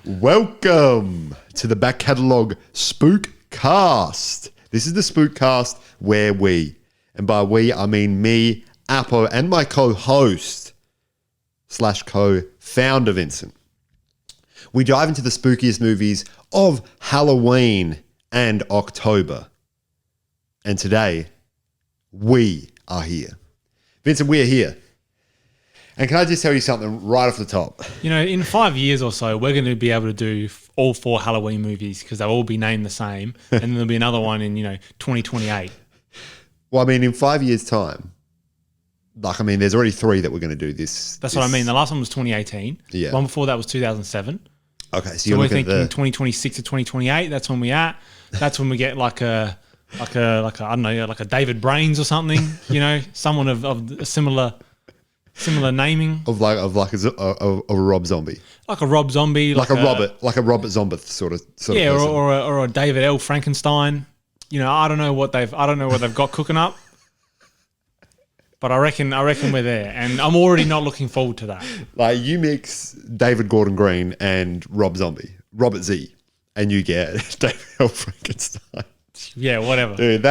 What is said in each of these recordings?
Welcome to the Back Catalogue Spookcast. This is the Spookcast where we, and by we I mean me, Apo, and my co-host / co-founder Vincent. We dive into the spookiest movies of Halloween and October. And today, we are here. Vincent, we are here. And can I just tell you something right off the top? You know, in 5 years or so, we're going to be able to do all 4 Halloween movies because they'll all be named the same. And then there'll be another one in, 2028. Well, I mean, in 5 years' time, there's already 3 that we're going to do this. That's what I mean. The last one was 2018. Yeah. The one before that was 2007. Okay, so we're thinking 2026 to 2028. That's when we at. That's when we get like a I don't know, like a David Brains or something. Someone of a similar naming of a Rob Zombie, like a Rob Zombie, like a Robert Zombie sort of yeah, person. or a David L. Frankenstein. I don't know what they've got cooking up, but I reckon we're there, and I'm already not looking forward to that. Like you mix David Gordon Green and Robert Z, and you get David L. Frankenstein. Yeah, whatever, dude.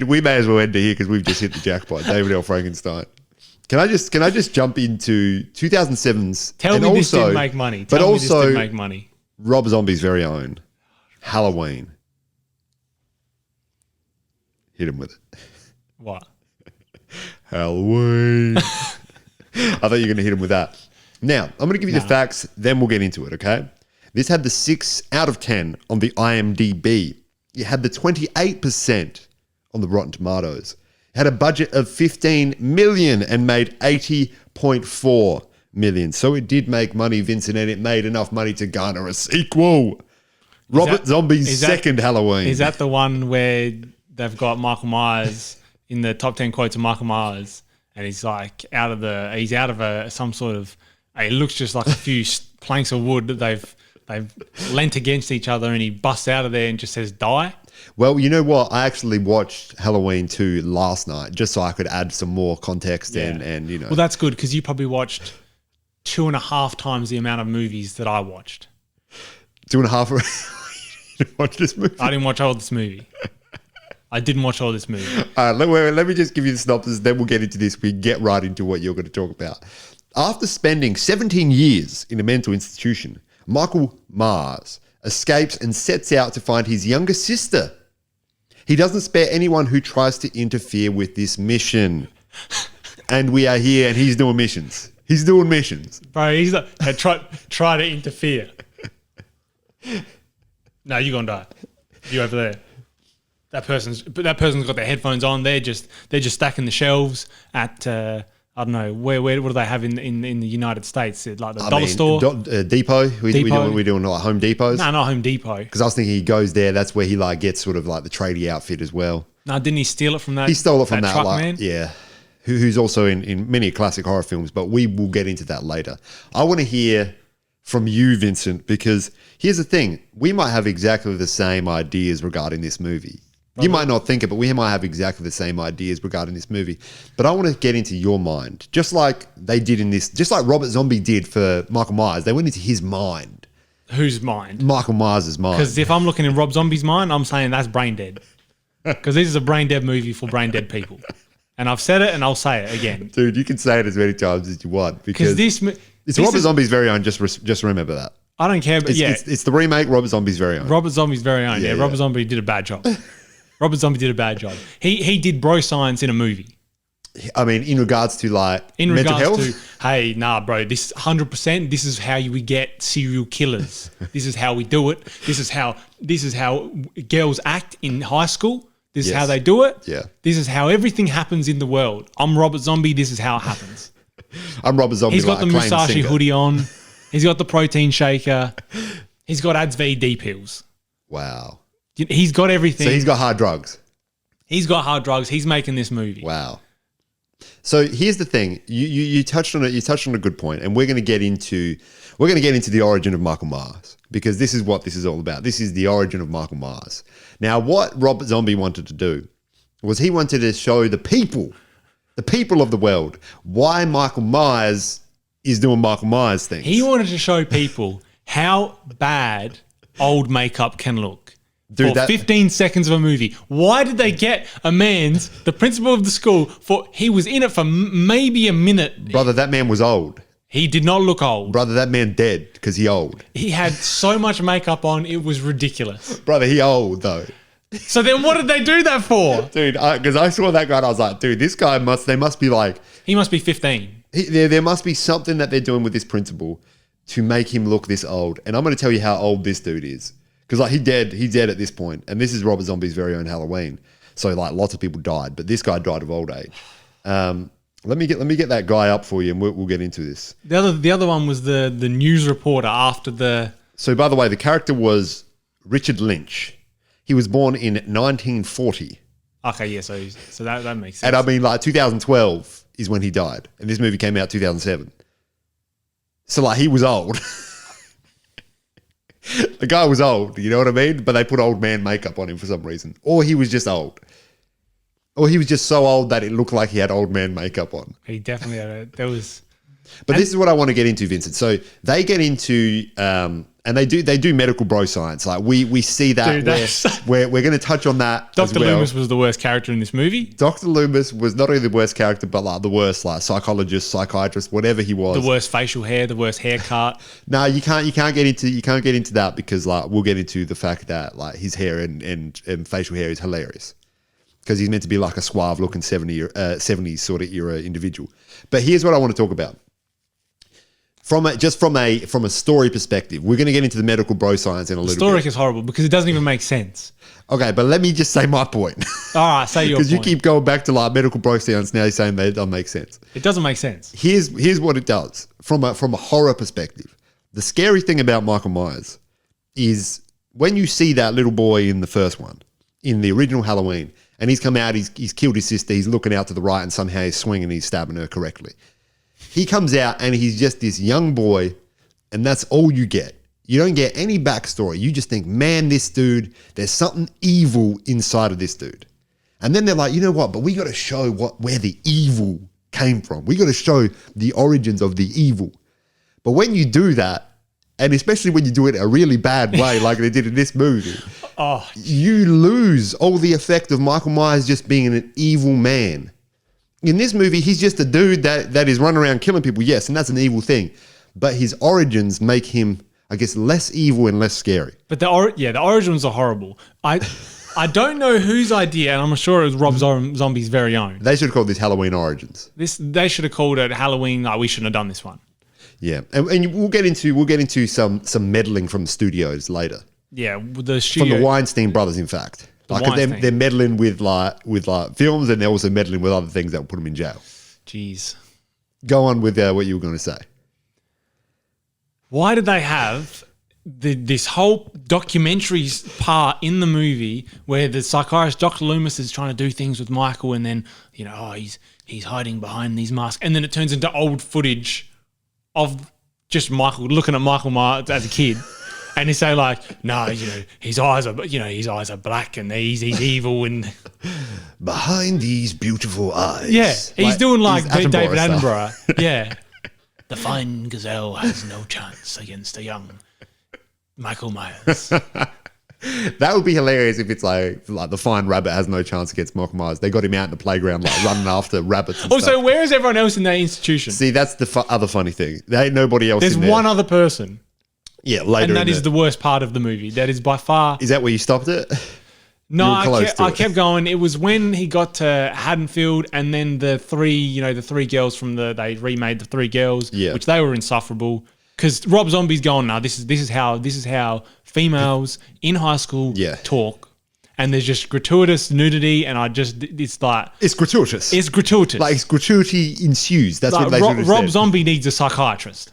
We may as well end it here because we've just hit the jackpot. David L. Frankenstein. Can I just jump into 2007's? Tell me this didn't make money. Tell me this didn't make money. Rob Zombie's very own Halloween. Hit him with it. What? Halloween. I thought you were going to hit him with that. Now, I'm going to give you the facts, then we'll get into it, okay? This had the 6 out of 10 on the IMDb. It had the 28% on the Rotten Tomatoes. Had a budget of $15 million and made $80.4 million. So it did make money, Vincent, and it made enough money to garner a sequel. Robert Zombie's second Halloween. Is that the one where they've got Michael Myers in the top 10 quotes of Michael Myers, and he's like out of some sort of, it looks just like a few planks of wood that they've lent against each other, and he busts out of there and just says die? Well, you know what? I actually watched Halloween 2 last night just so I could add some more context and. Well, that's good because you probably watched 2.5 times the amount of movies that I watched. 2.5? You didn't watch this movie? I didn't watch all this movie. I didn't watch all this movie. All right, let me just give you the synopsis, then we'll get into this. We get right into what you're going to talk about. After spending 17 years in a mental institution, Michael Myers escapes and sets out to find his younger sister. He doesn't spare anyone who tries to interfere with this mission. And we are here and he's doing missions. Bro, he's like, try to interfere. No, you're going to die. You over there. That person's got their headphones on. They're just stacking the shelves at I don't know what do they have in the United States? Like the dollar store, Depot. We're doing like Home Depots. No, not Home Depot. Because I was thinking he goes there. That's where he like gets sort of like the tradie outfit as well. No, didn't he steal it from that? He stole it from that truck like, man. Yeah, who's also in many classic horror films. But we will get into that later. I want to hear from you, Vincent, because here's the thing: we might have exactly the same ideas regarding this movie. You might not think it, but we might have exactly the same ideas regarding this movie. But I want to get into your mind, just like they did in this, just like Robert Zombie did for Michael Myers. They went into his mind. Whose mind? Michael Myers' mind. Because if I'm looking in Rob Zombie's mind, I'm saying that's brain dead. Because this is a brain dead movie for brain dead people. And I've said it and I'll say it again. Dude, you can say it as many times as you want. Because it's Robert Zombie's very own. Just remember that. I don't care, but it's the remake, Robert Zombie's very own. Robert Zombie's very own. Yeah, Robert Zombie did a bad job. Robert Zombie did a bad job. He did bro science in a movie. I mean, in regards to mental health? Hey, nah, bro, this 100%, this is how we get serial killers. This is how we do it. This is how girls act in high school. This is how they do it. Yeah. This is how everything happens in the world. I'm Robert Zombie. This is how it happens. I'm Robert Zombie. He's got the musashi hoodie on. He's got the protein shaker. He's got ADVD pills. Wow. He's got everything. So he's got hard drugs. He's got hard drugs. He's making this movie. Wow. So here's the thing. You touched on it. You touched on a good point, and we're going to get into the origin of Michael Myers, because this is what this is all about. This is the origin of Michael Myers. Now, what Robert Zombie wanted to do was he wanted to show the people of the world, why Michael Myers is doing Michael Myers things. He wanted to show people how bad old makeup can look. Dude, for 15 seconds of a movie. Why did they get the principal of the school, he was in it for maybe a minute. Brother, that man was old. He did not look old. Brother, that man dead because he old. He had so much makeup on, it was ridiculous. Brother, he old though. So then what did they do that for? Dude, because I saw that guy and I was like, dude, this guy they must be like... He must be 15. There must be something that they're doing with this principal to make him look this old. And I'm going to tell you how old this dude is. Because like he's dead at this point. And this is Robert Zombie's very own Halloween. So like lots of people died. But this guy died of old age. Let me get that guy up for you and we'll get into this. The other one was the news reporter after the... So by the way, the character was Richard Lynch. He was born in 1940. Okay, yeah, so that makes sense. And I mean, like 2012 is when he died, and this movie came out 2007. So like he was old. The guy was old, you know what I mean? But they put old man makeup on him for some reason, or he was just old, or he was just so old that it looked like he had old man makeup on. He definitely had it. There was. But this is what I want to get into, Vincent. So they get into, and they do medical bro science. Like we see that. Dude, we're going to touch on that. Dr. Loomis was the worst character in this movie. Dr. Loomis was not only the worst character, but like the worst, like psychologist, psychiatrist, whatever he was. The worst facial hair, the worst haircut. No, you can't get into that because like we'll get into the fact that like his hair and facial hair is hilarious because he's meant to be like a suave looking 70s sort of era individual. But here's what I want to talk about. From a story perspective, we're going to get into the medical bro science in a little bit. The story is horrible because it doesn't even make sense. Okay, but let me just say my point. All right, say your point. Because you keep going back to like medical bro science now, you're saying that it doesn't make sense. It doesn't make sense. Here's what it does from a horror perspective. The scary thing about Michael Myers is when you see that little boy in the first one, in the original Halloween, and he's come out, he's killed his sister, he's looking out to the right, and somehow he's swinging and he's stabbing her correctly. He comes out and he's just this young boy, and that's all you get. You don't get any backstory. You just think, man, this dude, there's something evil inside of this dude. And then they're like, you know what? But we got to show where the evil came from. We got to show the origins of the evil. But when you do that, and especially when you do it a really bad way, like they did in this movie, you lose all the effect of Michael Myers just being an evil man. In this movie, he's just a dude that is running around killing people, yes, and that's an evil thing. But his origins make him, I guess, less evil and less scary. But the origins are horrible. I don't know whose idea, and I'm sure it was Rob Zombie's very own. They should have called this Halloween Origins. They should have called it Halloween. Like, we shouldn't have done this one. Yeah, and we'll get into some meddling from the studios later. Yeah, the studio from the Weinstein brothers, in fact. Like they're meddling with films, and they're also meddling with other things that will put them in jail. Jeez. Go on with what you were going to say. Why did they have this whole documentary part in the movie where the psychiatrist Dr. Loomis is trying to do things with Michael, and then he's hiding behind these masks, and then it turns into old footage of just Michael looking at Michael Myers as a kid. And they say like, no, his eyes are black and he's evil and behind these beautiful eyes. Yeah, he's doing like David Attenborough. Yeah, the fine gazelle has no chance against a young Michael Myers. That would be hilarious if it's like the fine rabbit has no chance against Michael Myers. They got him out in the playground like running after rabbits. And also, stuff. where is everyone else in that institution? See, that's the other funny thing. There ain't nobody else. There's in there. one other person. Yeah, later. And that is the worst part of the movie. That is by far. Is that where you stopped it? No, I kept going. It was when he got to Haddonfield, and then the three girls from they remade the three girls, which they were insufferable. Because Rob Zombie's going, no, this is how females in high school talk. And there's just gratuitous nudity, and it's gratuitous. It's gratuitous. Like gratuity ensues. That's like what they should have Rob said. Zombie needs a psychiatrist.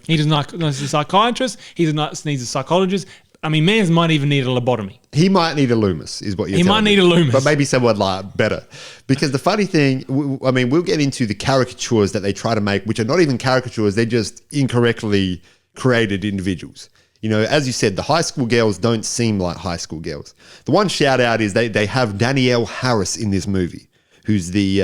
He does not need a psychiatrist. He needs a psychologist. I mean, mans might even need a lobotomy. He might need a Loomis, is what you're telling me. He might need a Loomis. But maybe someone like better. Because the funny thing, we'll get into the caricatures that they try to make, which are not even caricatures. They're just incorrectly created individuals. As you said, the high school girls don't seem like high school girls. The one shout out is they have Danielle Harris in this movie, who's the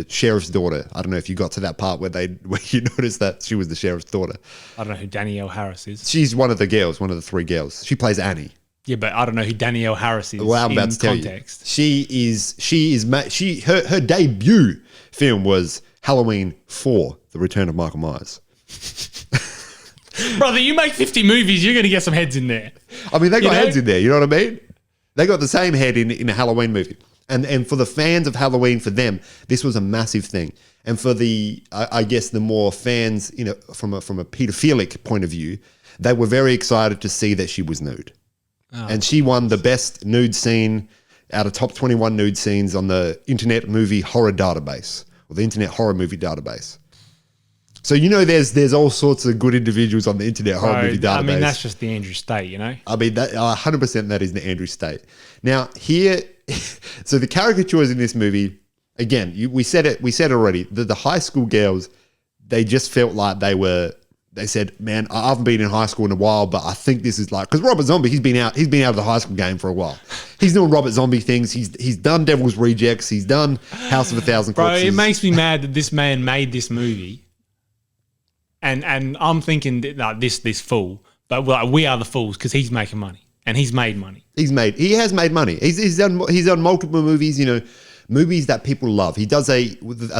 sheriff's daughter. I don't know if you got to that part where you noticed that she was the sheriff's daughter. I don't know who Danielle Harris is. She's one of the girls, one of the three girls. She plays Annie. Yeah, but I don't know who Danielle Harris is. Well, I'm about to tell context. you. Her debut film was Halloween 4: The Return of Michael Myers. Brother, you make 50 movies, you're going to get some heads in there. I mean, they got heads in there. You know what I mean? They got the same head in a Halloween movie. And for the fans of Halloween, for them, this was a massive thing. And for I guess the more fans, from a pedophilic point of view, they were very excited to see that she was nude. Oh. And she won the best nude scene out of top 21 nude scenes on the Internet Movie Horror Database, or the Internet Horror Movie Database. So, there's all sorts of good individuals on the Internet Horror Movie Database. I mean, that's just the Andrew State, I mean, that 100% that is the Andrew State. Now, here, so the caricatures in this movie, again, we said it already, the high school girls, they just felt like they said, man, I haven't been in high school in a while, but I think this is because Robert Zombie, he's been out of the high school game for a while. He's doing Robert Zombie things. He's done Devil's Rejects. He's done House of a Thousand Corpses. Bro, it makes me mad that this man made this movie. And I'm thinking this fool, but we are the fools because he's making money and he's made money. He has made money. He's done multiple movies, movies that people love. He does I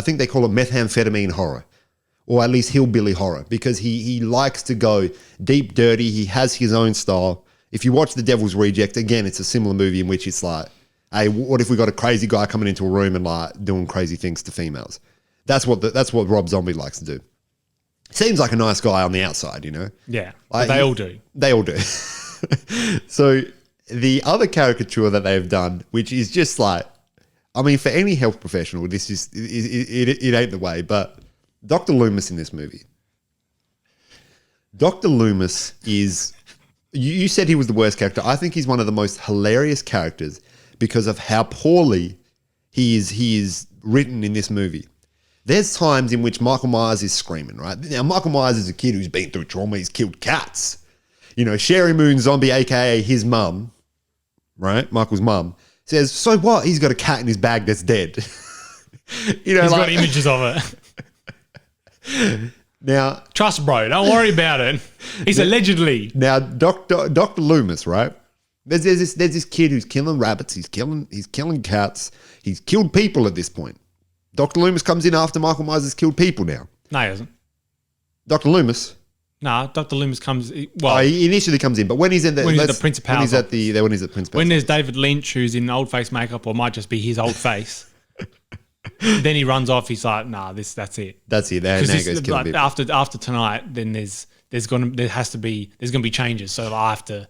think they call it methamphetamine horror, or at least hillbilly horror, because he likes to go deep, dirty. He has his own style. If you watch The Devil's Reject, again, it's a similar movie in which it's like, hey, what if we got a crazy guy coming into a room and doing crazy things to females? That's what Rob Zombie likes to do. Seems like a nice guy on the outside, Yeah, they all do. They all do. So the other caricature that they've done, which is just for any health professional, this is it ain't the way. But Dr. Loomis in this movie, Dr. Loomis is. You said he was the worst character. I think he's one of the most hilarious characters because of how poorly he is written in this movie. There's times in which Michael Myers is screaming, right? Now, Michael Myers is a kid who's been through trauma. He's killed cats. Sherry Moon Zombie, a.k.a. his mum, right? Michael's mum, says, so what? He's got a cat in his bag that's dead. He's got images of it. Now, trust, bro. Don't worry about it. He's allegedly. Now, Dr. Loomis, right? There's this kid who's killing rabbits. He's killing cats. He's killed people at this point. Dr. Loomis comes in after Michael Myers has killed people now. No, he hasn't. Dr. Loomis? No, Dr. Loomis comes... he initially comes in, but when he's in when he's at the Prince of Power's when he's at the Prince of Power's when there's David Lynch, who's in old face makeup, or might just be his old face, then he runs off. He's like, nah, that's it. That's it. Now he goes killing people. After tonight, then there's going to be changes. So I have to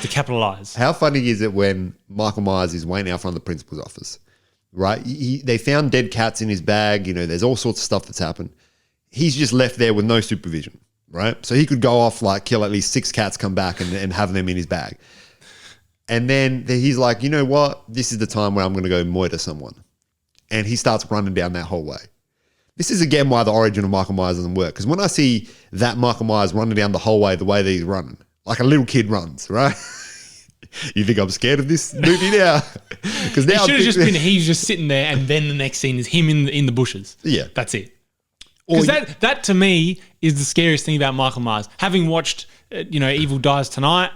capitalize. How funny is it when Michael Myers is waiting out front of the principal's office? Right, they found dead cats in his bag. There's all sorts of stuff that's happened. He's just left there with no supervision, right? So he could go off, kill at least 6 cats, come back and have them in his bag. And then he's like, you know what? This is the time where I'm going to go murder someone. And he starts running down that hallway. This is again why the origin of Michael Myers doesn't work. Because when I see that Michael Myers running down the hallway the way that he's running, like a little kid runs, right? You think I'm scared of this movie now? Because now it should have just been he's just sitting there, and then the next scene is him in the bushes. Yeah, that's it. Because that to me is the scariest thing about Michael Myers. Having watched Evil Dies Tonight,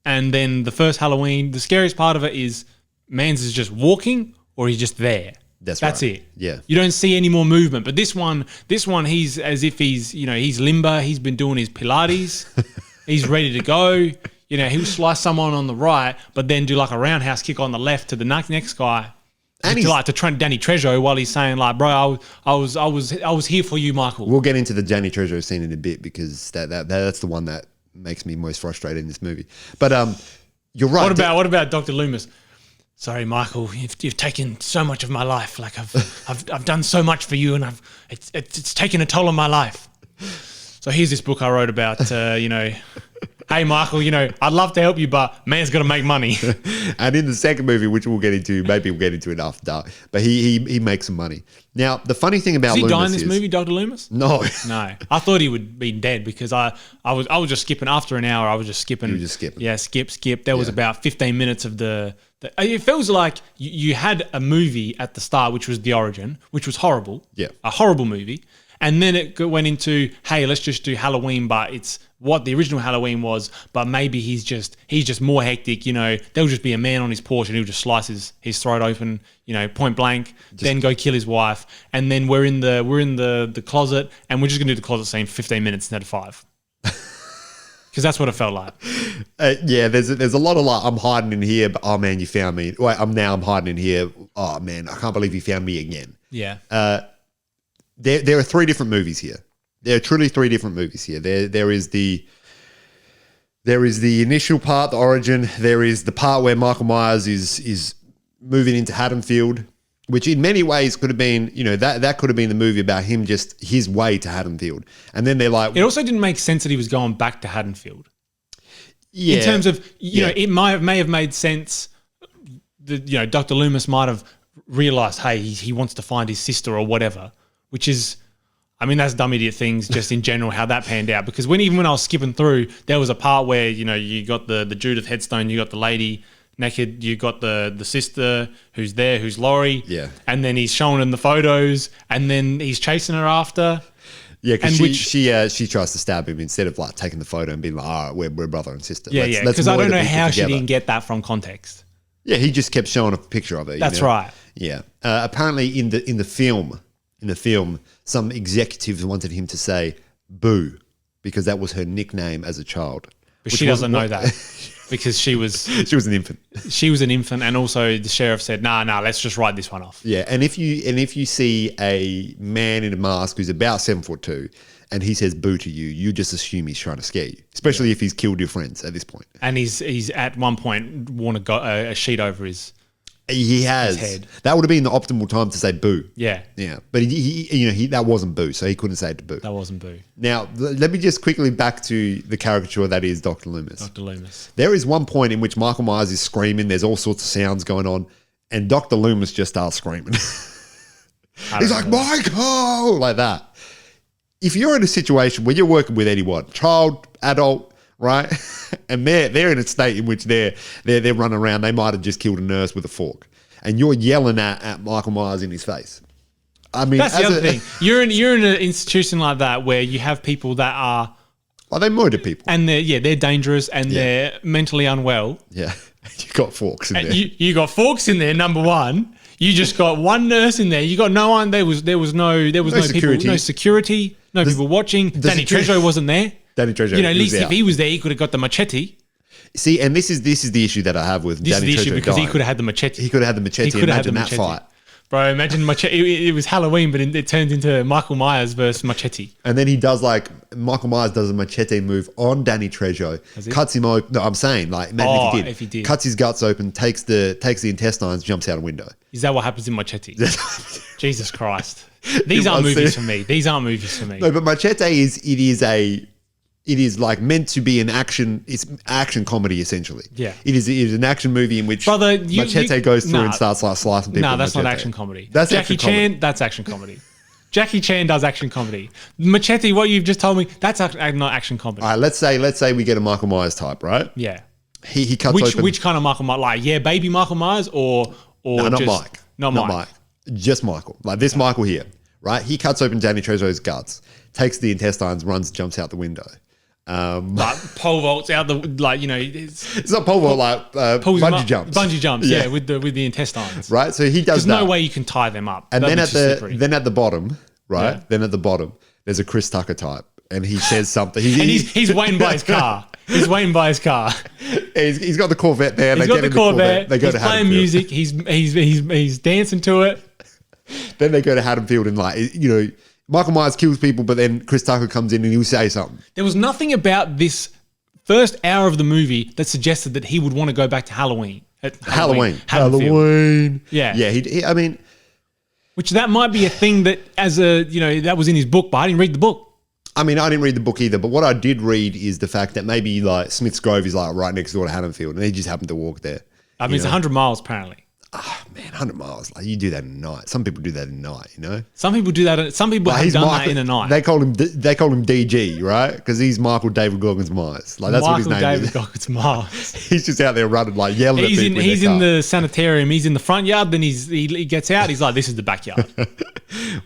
and then the first Halloween, the scariest part of it is Mans is just walking or he's just there. That's right. It. Yeah, you don't see any more movement. But this one, he's as if he's limber. He's been doing his Pilates. He's ready to go. He'll slice someone on the right, but then do a roundhouse kick on the left to the next guy. And to Danny Trejo while he's saying bro, I was here for you, Michael. We'll get into the Danny Trejo scene in a bit because that's the one that makes me most frustrated in this movie. But you're right. What about Dr. Loomis? Sorry, Michael, you've taken so much of my life. I've done so much for you, and it's taken a toll on my life. So here's this book I wrote about hey, Michael, I'd love to help you, but man's got to make money. And in the second movie, which we'll get into, maybe we'll get into it after, but he makes some money. Now, the funny thing about Does he Loomis die in this is, movie, Dr. Loomis? No. No. I thought he would be dead because I was just skipping. After an hour, I was just skipping. You were just skipping. Yeah, skip. There was about 15 minutes of the it feels like you had a movie at the start, which was The Origin, which was horrible. Yeah. A horrible movie. And then it went into, hey, let's just do Halloween, but it's what the original Halloween was, but maybe he's just more hectic, there'll just be a man on his porch and he'll just slice his throat open, point blank, then go kill his wife. And then we're in the closet and we're just gonna do the closet scene for 15 minutes instead of 5. Because that's what it felt like. Yeah, there's a lot of like, I'm hiding in here, but oh man, you found me. Wait, I'm hiding in here. Oh man, I can't believe you found me again. Yeah. There are 3 different movies here. There are truly 3 different movies here. There is the initial part, the origin. There is the part where Michael Myers is moving into Haddonfield, which in many ways could have been, that could have been the movie about him just his way to Haddonfield. And then they're like, it also didn't make sense that he was going back to Haddonfield. Yeah, in terms of, it may have made sense that, Dr. Loomis might have realized, hey, he wants to find his sister or whatever. Which is, that's dumb idiot things just in general, how that panned out. Because even when I was skipping through, there was a part where, you got the Judith headstone, you got the lady naked, you got the sister who's there, who's Laurie. Yeah. And then he's showing them the photos and then he's chasing her after. Yeah, because she tries to stab him instead of like taking the photo and being like, all right, we're brother and sister. Yeah, because I don't know how she didn't get that from context. Yeah, he just kept showing a picture of it. That's right. Yeah. Apparently in the film, some executives wanted him to say "boo" because that was her nickname as a child. But she doesn't know that because she was an infant. She was an infant, and also the sheriff said, "Nah, let's just write this one off." Yeah, and if you see a man in a mask who's about 7'2" and he says "boo" to you, you just assume he's trying to scare you, especially if he's killed your friends at this point. And he's at one point worn a sheet over his. He has. His head. That would have been the optimal time to say "boo." Yeah. Yeah. But he that wasn't "boo," so he couldn't say it to "boo." That wasn't "boo." Now, let me just quickly back to the caricature that is Dr. Loomis. Dr. Loomis. There is one point in which Michael Myers is screaming. There's all sorts of sounds going on, and Dr. Loomis just starts screaming. He's like, "Michael!" like that. If you're in a situation where you're working with anyone, child, adult, right, and they're in a state in which they're running around, they might have just killed a nurse with a fork, and you're yelling at Michael Myers in his face. That's the other thing. You're in an institution like that where you have people that are. Oh, they murder people, and they're dangerous and they're mentally unwell. Yeah, you got forks in there. You got forks in there. Number one, you just got one nurse in there. You got no one. There was no security. People, no security, no people watching. Danny Trejo wasn't there. Danny Trejo, at least if he was there, he could have got the machete. See, and this is the issue that I have with Danny Trejo. This is the issue because he could have had the machete. He could have had the machete. Imagine that fight. Bro, imagine machete. It was Halloween, but it turned into Michael Myers versus machete. And then he does Michael Myers does a machete move on Danny Trejo, cuts him open. No, I'm saying imagine if he did, cuts his guts open, takes the intestines, jumps out a window. Is that what happens in Machete? Jesus Christ! These aren't movies for me. These aren't movies for me. No, but Machete is like meant to be an action. It's action comedy essentially. Yeah, it is an action movie in which Machete goes through and starts slicing people. No, that's not action comedy. That's Jackie Chan. That's action comedy. Jackie Chan does action comedy. Machete, what you've just told me, that's not action comedy. All right, let's say we get a Michael Myers type, right? Yeah. He cuts open. Which kind of Michael Myers? Like, baby Michael Myers or no, not just, Mike. Not Mike. Just Michael. Like this Michael here, right? He cuts open Danny Trejo's guts, takes the intestines, jumps out the window. Like pole vaults out the it's not pole vault, bungee jumps. Bungee jumps, yeah, with the intestines. Right. So he does that. There's no way you can tie them up. And then at the bottom, right? Yeah. Then at the bottom, there's a Chris Tucker type. And he says something. He's waiting by his car. He's waiting by his car. He's got the Corvette there. He's got the Corvette. They go to playing music. He's dancing to it. Then they go to Haddonfield and Michael Myers kills people, but then Chris Tucker comes in and he'll say something. There was nothing about this first hour of the movie that suggested that he would want to go back to Halloween. Halloween. Yeah. Yeah. Which that might be a thing that that was in his book, but I didn't read the book. I mean, I didn't read the book either, but what I did read is the fact that maybe like Smith's Grove is like right next door to Haddonfield, and he just happened to walk there. I mean, it's 100 miles apparently. Man, 100 miles. Like you do that in a night. Some people do that in a night, you know? Some people do that. Some people have done that in a night. They call him DG, right? Because he's Michael David Goggins Myers. Like that's what his name David is. Goggins Myers. He's just out there running, like yelling at people. He's in the sanitarium. He's in the front yard. Then he gets out. He's like, "This is the backyard."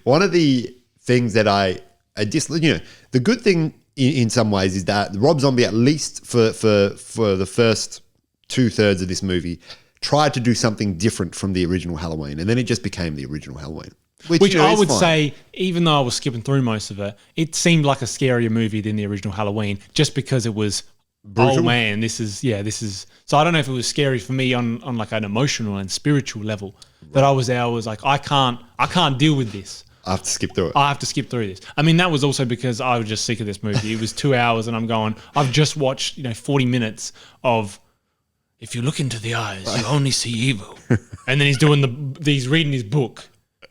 One of the things that I just, you know, the good thing in some ways is that Rob Zombie, at least for the first 2/3 of this movie, tried to do something different from the original Halloween, and then it just became the original Halloween. Which I would say, even though I was skipping through most of it seemed like a scarier movie than the original Halloween, just because it was, brutal. Oh man, this is. So I don't know if it was scary for me on like an emotional and spiritual level. But I was there. I was like, I can't deal with this. I have to skip through it. I have to skip through this. I mean, that was also because I was just sick of this movie. It was 2 hours, and I'm going. I've just watched 40 minutes of. If you look into the eyes, you only see evil. And then he's reading his book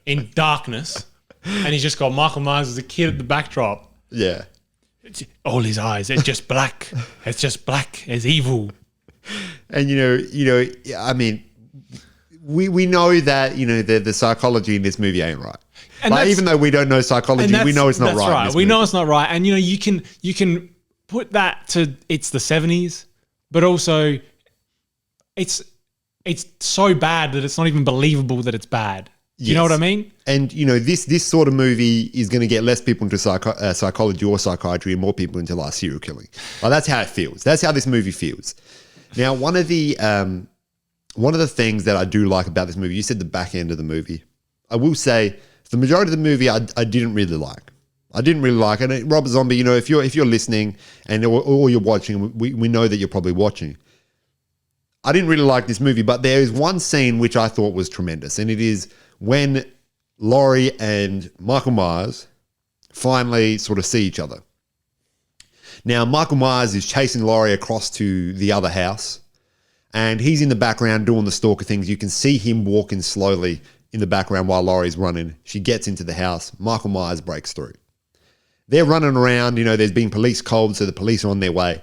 in darkness, and he's just got Michael Myers as a kid at the backdrop. Yeah. All his eyes, it's just black. It's just black as evil. And I mean, we know that the psychology in this movie ain't right. And like, even though we don't know psychology, we know it's not right. That's right. We know it's not right. And you can put that to it's the 70s, but also it's so bad that it's not even believable that it's bad. You know what I mean? And this sort of movie is going to get less people into psychology or psychiatry and more people into like serial killing. Like that's how it feels. That's how this movie feels. Now, one of the things that I do like about this movie, you said the back end of the movie. I will say the majority of the movie I didn't really like. I didn't really like it. And Rob Zombie, if you're listening and or you're watching, we know that you're probably watching. I didn't really like this movie, but there is one scene which I thought was tremendous, and it is when Laurie and Michael Myers finally sort of see each other. Now, Michael Myers is chasing Laurie across to the other house, and he's in the background doing the stalker things. You can see him walking slowly in the background while Laurie's running. She gets into the house. Michael Myers breaks through. They're running around. There's been police called, so the police are on their way.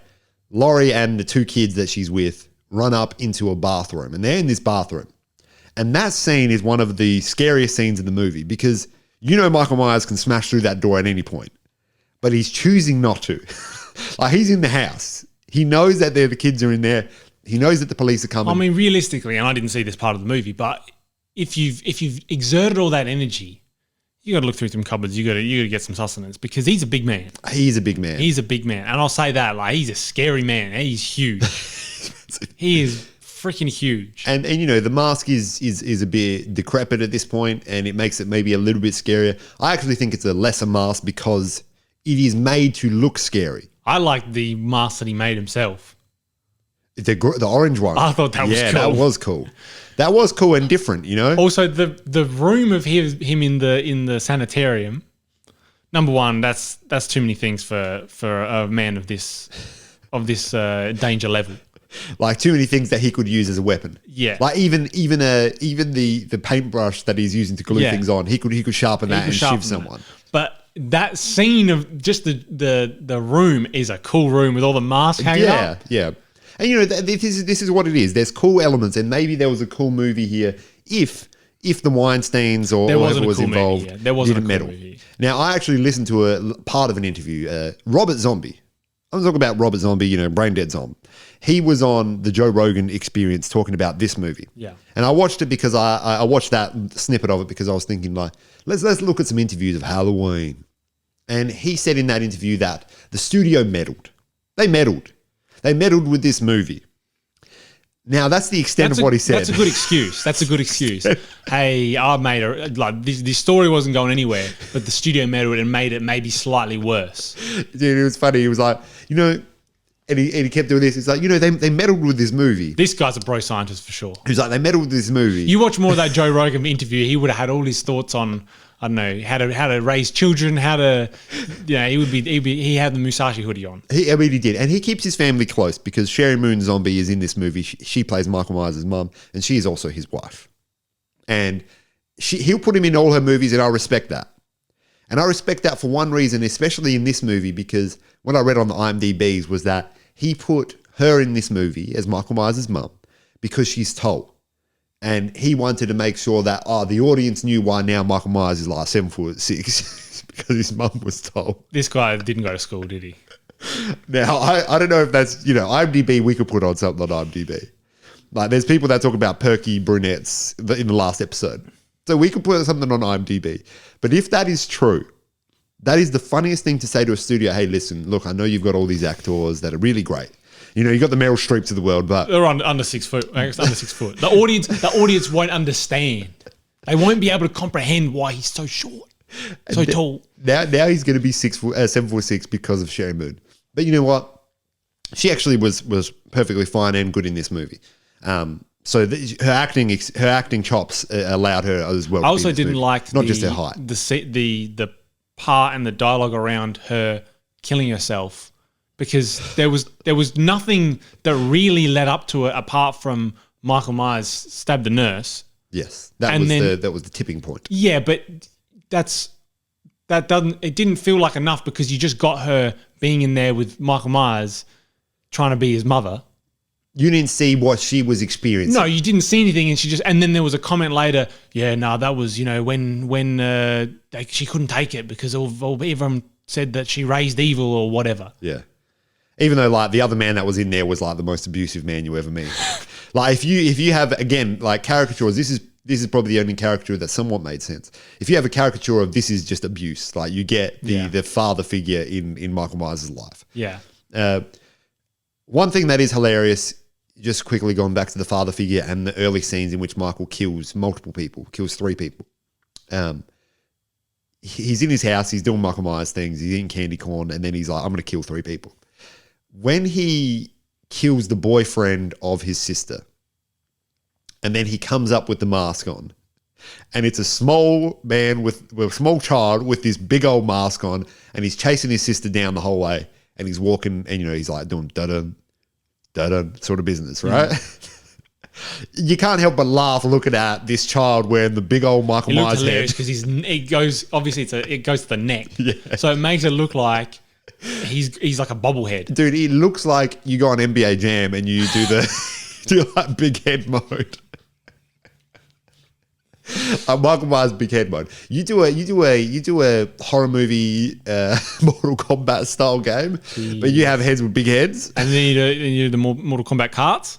Laurie and the two kids that she's with run up into a bathroom, and they're in this bathroom. And that scene is one of the scariest scenes in the movie because Michael Myers can smash through that door at any point, but he's choosing not to. Like he's in the house. He knows that the kids are in there. He knows that the police are coming. I mean, realistically, and I didn't see this part of the movie, but if you've exerted all that energy, you got to look through some cupboards. You got to get some sustenance because he's a big man. He's a big man. He's a big man, and I'll say that he's a scary man. He's huge. He is freaking huge. And the mask is a bit decrepit at this point, and it makes it maybe a little bit scarier. I actually think it's a lesser mask because it is made to look scary. I like the mask that he made himself. The orange one. I thought that was cool. Yeah, that was cool. That was cool and different, Also, the room of him in the sanitarium. Number one, that's too many things for a man of this danger level. Like too many things that he could use as a weapon. Yeah. Like even the paintbrush that he's using to glue things on, he could sharpen that and shiv someone. But that scene of just the room is a cool room with all the masks hanging up. Yeah. And this is what it is. There's cool elements, and maybe there was a cool movie here if the Weinsteins or whoever was involved didn't meddle. Now, I actually listened to a part of an interview. Robert Zombie. I'm talking about Robert Zombie, Brain Dead Zombie. He was on the Joe Rogan Experience talking about this movie. Yeah. And I watched it because I watched that snippet of it because I was thinking like, let's look at some interviews of Halloween. And he said in that interview that the studio meddled. They meddled. They meddled with this movie. Now, that's the extent of what he said. That's a good excuse. Hey, I made this story wasn't going anywhere, but the studio meddled and made it maybe slightly worse. Dude, it was funny. He was like, and he kept doing this. It's like, they meddled with this movie. This guy's a bro scientist for sure. He was like, they meddled with this movie. You watch more of that Joe Rogan interview, he would have had all his thoughts on, I don't know, how to raise children, how to, he had the Musashi hoodie on. He did. And he keeps his family close because Sherry Moon Zombie is in this movie. She plays Michael Myers' mum, and she is also his wife. And he'll put him in all her movies, and I respect that. And I respect that for one reason, especially in this movie, because what I read on the IMDb's was that he put her in this movie as Michael Myers' mum because she's tall. And he wanted to make sure that the audience knew why now Michael Myers is like 7'6" because his mum was tall. This guy didn't go to school, did he? Now, I don't know if that's, IMDb, we could put on something on IMDb. Like, there's people that talk about perky brunettes in the last episode. So we could put something on IMDb. But if that is true, that is the funniest thing to say to a studio. Hey, listen, look, I know you've got all these actors that are really great. You got the Meryl Streeps of the world, but They're under 6 foot. Under 6 foot. The audience won't understand. They won't be able to comprehend why he's so short, so tall. Now he's going to be 7'6" because of Sherry Moon. But you know what? She actually was perfectly fine and good in this movie. So her acting chops allowed her as well. I also didn't like not just her height. The part and the dialogue around her killing herself, because there was nothing that really led up to it apart from Michael Myers stabbed the nurse. Yes, that was the tipping point. Yeah, but it didn't feel like enough because you just got her being in there with Michael Myers trying to be his mother. You didn't see what she was experiencing. No, you didn't see anything, and then there was a comment later. Yeah, no, that was when she couldn't take it because everyone said that she raised evil or whatever. Yeah, even though like the other man that was in there was like the most abusive man you ever meet. Like if you have again like caricatures, this is probably the only caricature that somewhat made sense. If you have a caricature of this is just abuse, like you get the father figure in Michael Myers' life. Yeah. One thing that is hilarious. Just quickly going back to the father figure and the early scenes in which Michael kills multiple people, kills 3 people. He's in his house, he's doing Michael Myers things, he's eating candy corn, and then he's like, I'm going to kill 3 people. When he kills the boyfriend of his sister, and then he comes up with the mask on, and it's a small man with a small child with this big old mask on, and he's chasing his sister down the whole way, and he's walking, and he's like doing da-dum, sort of business, right? You can't help but laugh looking at this child wearing the big old Michael Myers head because it goes to the neck, so it makes it look like he's like a bobblehead. Dude, it looks like you go on NBA Jam and you do like big head mode. Michael Myers big head mode. You do a horror movie Mortal Kombat style game, but you have heads with big heads, and then you do the Mortal Kombat carts,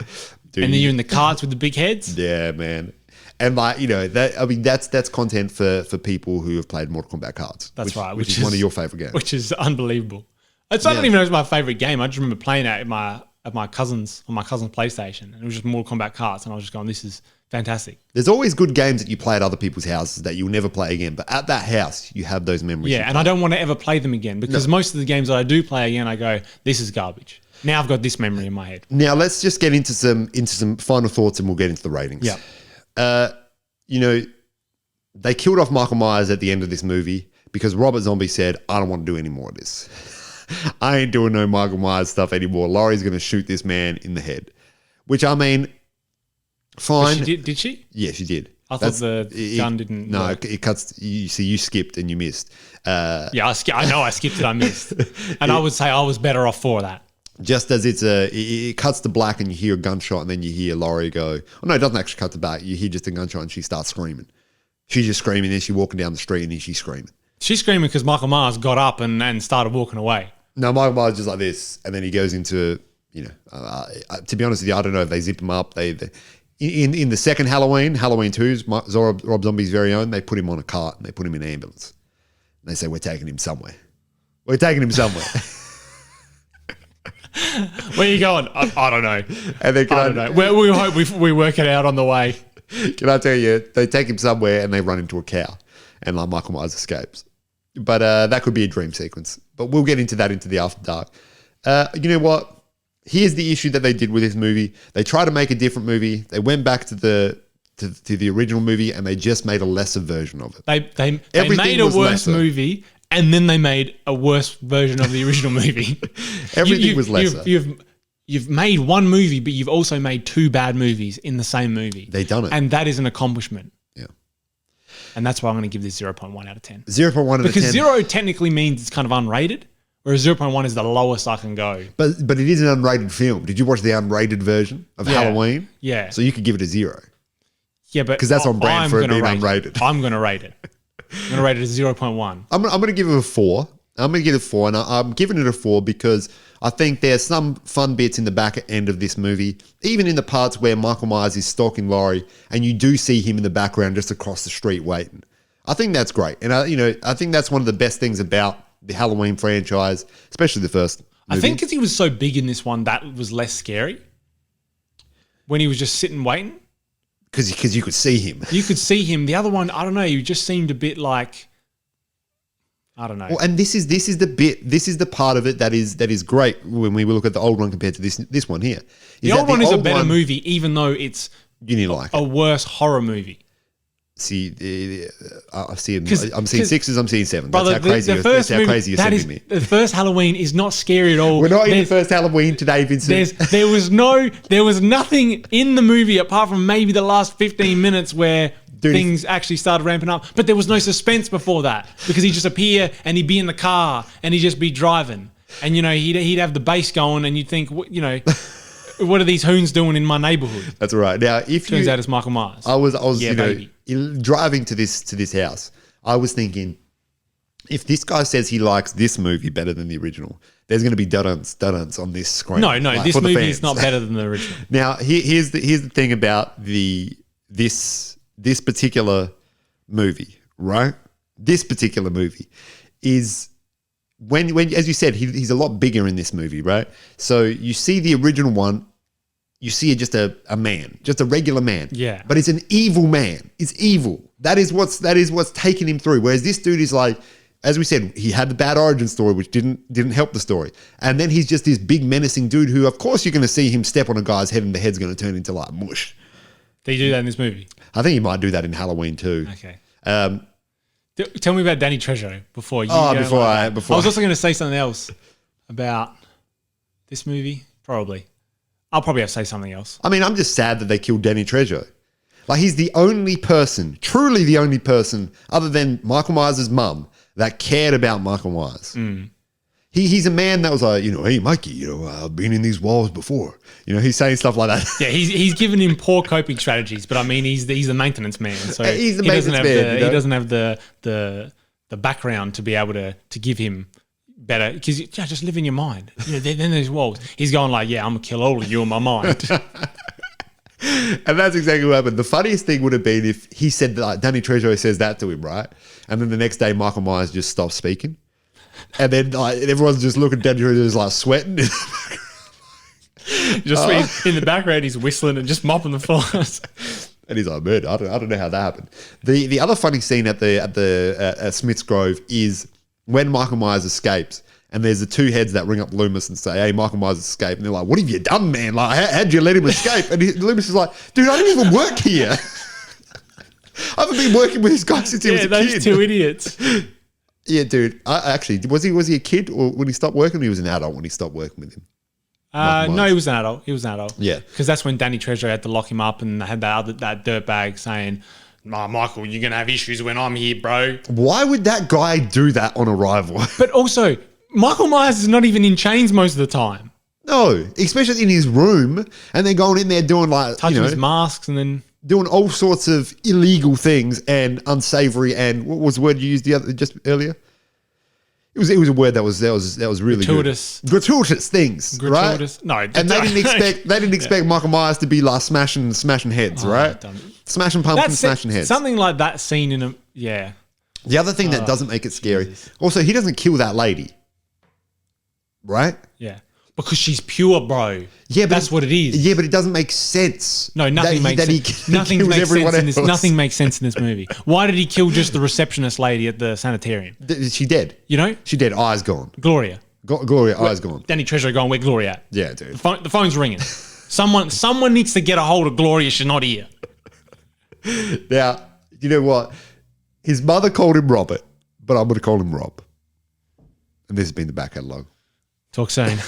dude, and then you're in the carts with the big heads. Yeah, man. And like that's content for people who have played Mortal Kombat cards. That's right, which is one of your favorite games, which is unbelievable. I don't even know it's my favorite game. I just remember playing it at my cousin's PlayStation, and it was just Mortal Kombat carts, and I was just going, this is fantastic. There's always good games that you play at other people's houses that you'll never play again. But at that house, you have those memories. Yeah, and I don't want to ever play them again because most of the games that I do play again, I go, this is garbage. Now I've got this memory in my head. Now let's just get into some final thoughts and we'll get into the ratings. Yeah. They killed off Michael Myers at the end of this movie because Robert Zombie said, I don't want to do any more of this. I ain't doing no Michael Myers stuff anymore. Laurie's going to shoot this man in the head. Which, I mean... Fine. Did she? Yeah, she did. I thought the gun didn't. No, work. it cuts. You see, you skipped and you missed. I know I skipped and I missed, and I would say I was better off for that. Just as it cuts to black and you hear a gunshot and then you hear Laurie go. Oh no, it doesn't actually cut to black. You hear just a gunshot and she starts screaming. She's just screaming. Then she's walking down the street and then she's screaming. She's screaming because Michael Myers got up and started walking away. No, Michael Myers just like this, and then he goes into to be honest with you, I don't know if they zip him up. In the second Halloween 2's Rob Zombie's very own, they put him on a cart and they put him in an ambulance. And they say, we're taking him somewhere. We're taking him somewhere. Where are you going? I don't know. And then I don't know. We hope we work it out on the way. Can I tell you, they take him somewhere and they run into a cow and like Michael Myers escapes. But that could be a dream sequence. But we'll get into that into the After Dark. You know what? Here's the issue that they did with this movie. They tried to make a different movie. They went back to the original movie and they just made a lesser version of it. They made a worse movie and then they made a worse version of the original movie. Everything was lesser. You've made one movie, but you've also made 2 bad movies in the same movie. They done it. And that is an accomplishment. Yeah. And that's why I'm going to give this 0.1 out of 10. 0.1 out of 10. Because 0 technically means it's kind of unrated, whereas 0.1 is the lowest I can go. But it is an unrated film. Did you watch the unrated version of Halloween? Yeah. So you could give it a 0. Yeah, but Because that's on brand I'm for it gonna being rate unrated. I'm going to rate it. I'm going to rate it as 0.1. I'm going to give it a 4. I'm going to give it a 4, and I'm giving it a 4 because I think there's some fun bits in the back end of this movie, even in the parts where Michael Myers is stalking Laurie, and you do see him in the background just across the street waiting. I think that's great, and I think that's one of the best things about the Halloween franchise, especially the first movie. I think because he was so big in this one, that was less scary. When he was just sitting waiting. Because you could see him. You could see him. The other one, I don't know, he just seemed a bit like, I don't know. Well, and this is the part of it that is great when we look at the old one compared to this one here. The old one is a better movie, even though it's you need to like a worse horror movie. See, I see him. I'm seeing 6s. I'm seeing 7s. Brother, that's how crazy. that's how crazy you're sending me. The first Halloween is not scary at all. We're not in the first Halloween today, Vincent. There was nothing in the movie apart from maybe the last 15 minutes where things actually started ramping up. But there was no suspense before that because he'd just appear and he'd be in the car and he'd just be driving. And, he'd have the bass going and you'd think, what are these hoons doing in my neighborhood? That's right. Now, Turns out it's Michael Myers. I was baby. Driving to this house, I was thinking, if this guy says he likes this movie better than the original, there's going to be dun-duns on this screen. No, this movie is not better than the original. Now, here's the thing about this particular movie, right? This particular movie is when as you said, he's a lot bigger in this movie, right? So you see the original one, you see just a man, just a regular man. Yeah. But it's an evil man. It's evil. That is what's taking him through. Whereas this dude is like, as we said, he had the bad origin story, which didn't help the story. And then he's just this big menacing dude who, of course, you're going to see him step on a guy's head and the head's going to turn into like mush. Did he do that in this movie? I think he might do that in Halloween too. Okay. Tell me about Danny Trejo before you. I was also going to say something else about this movie. I'll probably have to say something else. I mean, I'm just sad that they killed Danny Trejo. Like, he's the only person, truly the only person, other than Michael Myers' mum, that cared about Michael Myers. Mm. He's a man that was like, hey, Mikey, I've been in these walls before. He's saying stuff like that. Yeah, he's given him poor coping strategies, but I mean, he's the maintenance man, so he's the maintenance man. He doesn't have the background to be able to give him better, because just live in your mind. Then there's walls. He's going like, I'm gonna kill all of you in my mind. And that's exactly what happened. The funniest thing would have been if he said that, like, Danny Trejo says that to him, right? And then the next day, Michael Myers just stops speaking. And then everyone's just looking at Danny Trejo, just like sweating. Just in the background, he's whistling and just mopping the floors. And he's like, man, I don't know how that happened. The other funny scene at Smith's Grove is when Michael Myers escapes, and there's the two heads that ring up Loomis and say, hey, Michael Myers escaped. And they're like, what have you done, man? Like, how'd you let him escape? And Loomis is like, dude, I don't even work here. I haven't been working with this guy since he was a kid. Yeah, those two idiots. Yeah, dude. Actually, was he a kid, or when he stopped working? He was an adult when he stopped working with him. No, he was an adult. Yeah, because that's when Danny Trejo had to lock him up, and they had that dirtbag saying, Michael, you're gonna have issues when I'm here, bro. Why would that guy do that on arrival? But also, Michael Myers is not even in chains most of the time. No, especially in his room, and they're going in there doing like touching his masks and then doing all sorts of illegal things and unsavory. And what was the word you used just earlier? It was a word that was really gratuitous. Good. Gratuitous things, gratuitous. Right? No, and they didn't expect Michael Myers to be like smashing heads, right? Smashing pumpkins, smashing heads. Something like that scene in a The other thing that doesn't make it scary, also, he doesn't kill that lady, right? Yeah. Because she's pure, bro. Yeah, but that's what it is. Yeah, but it doesn't make sense. No, nothing makes sense. Nothing makes sense in this movie. Why did he kill just the receptionist lady at the sanitarium? She dead. She dead. Eyes gone. Gloria. Eyes gone. Danny Trejo going, where Gloria at? Yeah, dude. The phone's ringing. Someone needs to get a hold of Gloria. She's not here. Now, you know what? His mother called him Robert, but I'm going to call him Rob. And this has been the Back Catalogue. Talk soon.